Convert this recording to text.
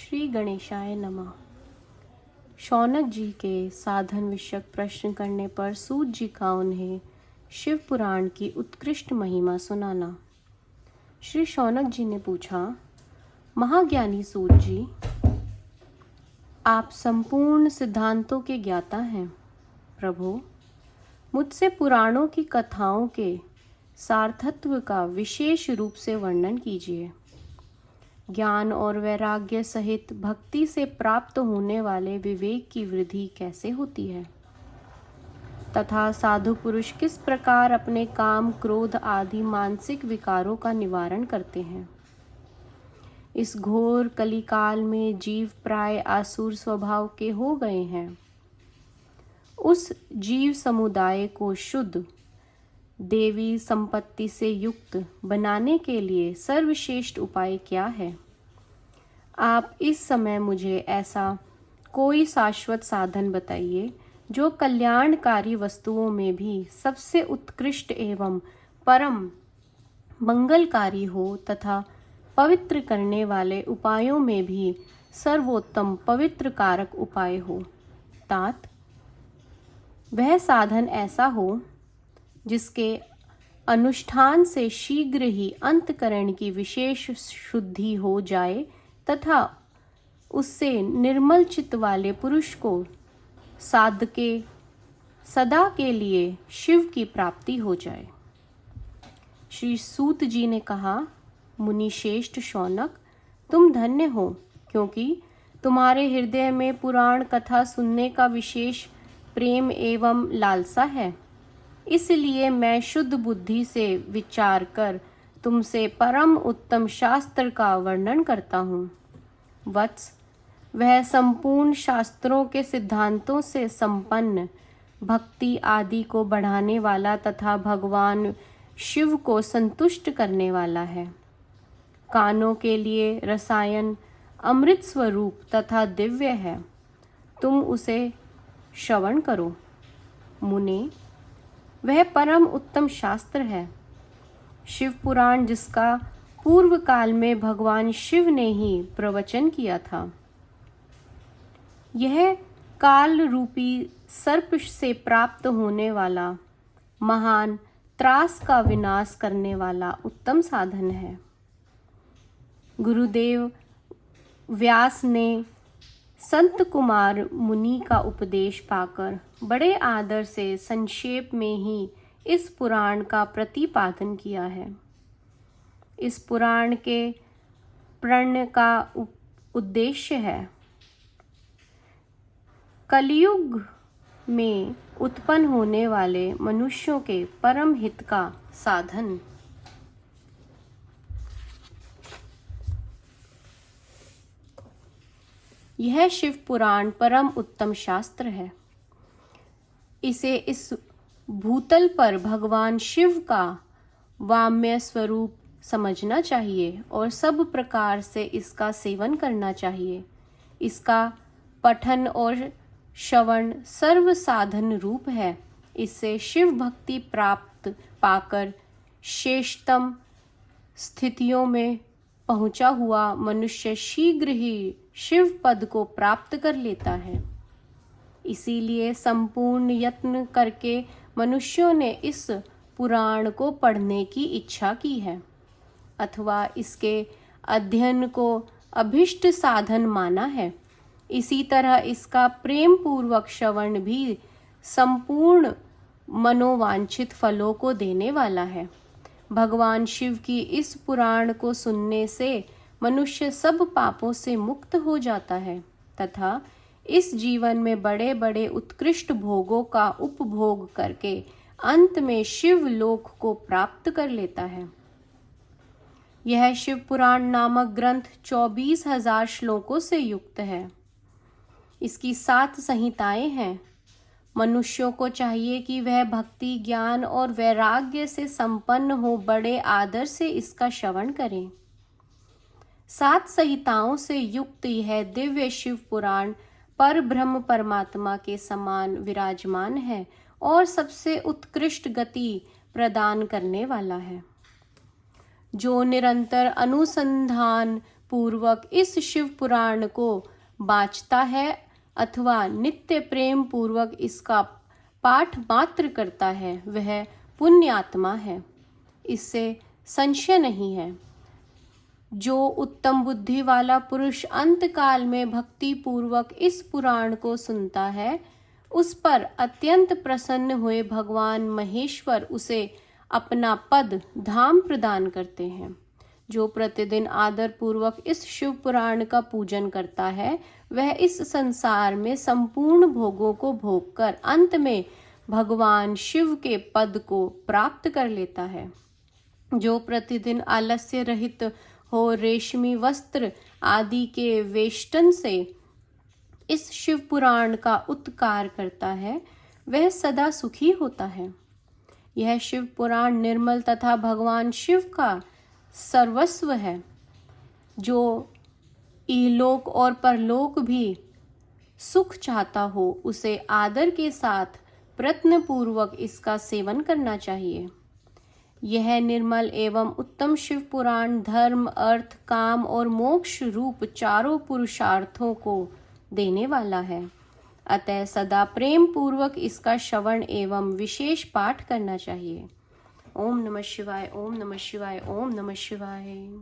श्री गणेशाय नमः। शौनक जी के साधन विषयक प्रश्न करने पर सूत जी का उन्हें शिव पुराण की उत्कृष्ट महिमा सुनाना। श्री शौनक जी ने पूछा, महाज्ञानी सूत जी, आप संपूर्ण सिद्धांतों के ज्ञाता हैं। प्रभु, मुझसे पुराणों की कथाओं के सार्थत्व का विशेष रूप से वर्णन कीजिए। ज्ञान और वैराग्य सहित भक्ति से प्राप्त होने वाले विवेक की वृद्धि कैसे होती है तथा साधु पुरुष किस प्रकार अपने काम, क्रोध आदि मानसिक विकारों का निवारण करते हैं। इस घोर कलिकाल में जीव प्राय आसुर स्वभाव के हो गए हैं। उस जीव समुदाय को शुद्ध देवी संपत्ति से युक्त बनाने के लिए सर्वश्रेष्ठ उपाय क्या है? आप इस समय मुझे ऐसा कोई शाश्वत साधन बताइए जो कल्याणकारी वस्तुओं में भी सबसे उत्कृष्ट एवं परम मंगलकारी हो तथा पवित्र करने वाले उपायों में भी सर्वोत्तम पवित्र कारक उपाय हो। तात, वह साधन ऐसा हो जिसके अनुष्ठान से शीघ्र ही अंतकरण की विशेष शुद्धि हो जाए तथा उससे निर्मल चित्त वाले पुरुष को साधके सदा के लिए शिव की प्राप्ति हो जाए। श्री सूत जी ने कहा, मुनि श्रेष्ठ शौनक, तुम धन्य हो, क्योंकि तुम्हारे हृदय में पुराण कथा सुनने का विशेष प्रेम एवं लालसा है। इसलिए मैं शुद्ध बुद्धि से विचार कर तुमसे परम उत्तम शास्त्र का वर्णन करता हूँ। वत्स, वह संपूर्ण शास्त्रों के सिद्धांतों से संपन्न, भक्ति आदि को बढ़ाने वाला तथा भगवान शिव को संतुष्ट करने वाला है। कानों के लिए रसायन अमृत स्वरूप तथा दिव्य है। तुम उसे श्रवण करो। मुने, वह परम उत्तम शास्त्र है। शिव पुराण जिसका पूर्व काल में भगवान शिव ने ही प्रवचन किया था। यह काल रूपी सर्प से प्राप्त होने वाला महान त्रास का विनाश करने वाला उत्तम साधन है। गुरुदेव व्यास ने संत कुमार मुनि का उपदेश पाकर बड़े आदर से संक्षेप में ही इस पुराण का प्रतिपादन किया है। इस पुराण के प्रण का उद्देश्य है कलयुग में उत्पन्न होने वाले मनुष्यों के परम हित का साधन। यह शिव पुराण परम उत्तम शास्त्र है। इसे इस भूतल पर भगवान शिव का वाम्य स्वरूप समझना चाहिए और सब प्रकार से इसका सेवन करना चाहिए। इसका पठन और श्रवण सर्व साधन रूप है। इससे शिव भक्ति प्राप्त पाकर श्रेष्ठतम स्थितियों में पहुंचा हुआ मनुष्य शीघ्र ही शिव पद को प्राप्त कर लेता है। इसीलिए संपूर्ण यत्न करके मनुष्यों ने इस पुराण को पढ़ने की इच्छा की है अथवा इसके अध्ययन को अभिष्ट साधन माना है। इसी तरह इसका प्रेम पूर्वक श्रवण भी संपूर्ण मनोवांछित फलों को देने वाला है। भगवान शिव की इस पुराण को सुनने से मनुष्य सब पापों से मुक्त हो जाता है तथा इस जीवन में बड़े बड़े उत्कृष्ट भोगों का उपभोग करके अंत में शिव लोक को प्राप्त कर लेता है। यह शिव पुराण नामक ग्रंथ 24,000 श्लोकों से युक्त है। इसकी 7 संहिताएं हैं। मनुष्यों को चाहिए कि वह भक्ति, ज्ञान और वैराग्य से संपन्न हो बड़े आदर से इसका श्रवण करें। 7 संहिताओं से युक्त यह दिव्य शिव पुराण पर ब्रह्म परमात्मा के समान विराजमान है और सबसे उत्कृष्ट गति प्रदान करने वाला है। जो निरंतर अनुसंधान पूर्वक इस शिव पुराण को बाँचता है अथवा नित्य प्रेम पूर्वक इसका पाठ मात्र करता है, वह पुण्य आत्मा है, इससे संशय नहीं है। जो उत्तम बुद्धि वाला पुरुष अंतकाल में भक्ति पूर्वक इस पुराण को सुनता है, उस पर अत्यंत प्रसन्न हुए भगवान महेश्वर उसे अपना पद धाम प्रदान करते हैं। जो प्रतिदिन आदर पूर्वक इस शिव पुराण का पूजन करता है, वह इस संसार में संपूर्ण भोगों को भोगकर अंत में भगवान शिव के पद को प्राप्त कर लेता है। जो प्रतिदिन आलस्य रहित हो रेशमी वस्त्र आदि के वेष्टन से इस शिव पुराण का उत्कार करता है, वह सदा सुखी होता है। यह शिव पुराण निर्मल तथा भगवान शिव का सर्वस्व है। जो इहलोक और परलोक भी सुख चाहता हो, उसे आदर के साथ प्रयत्न पूर्वक इसका सेवन करना चाहिए। यह निर्मल एवं उत्तम शिव पुराण धर्म, अर्थ, काम और मोक्ष रूप चारों पुरुषार्थों को देने वाला है। अतः सदा प्रेम पूर्वक इसका श्रवण एवं विशेष पाठ करना चाहिए। ओम नमः शिवाय, ओम नमः शिवाय, ओम नमः शिवाय।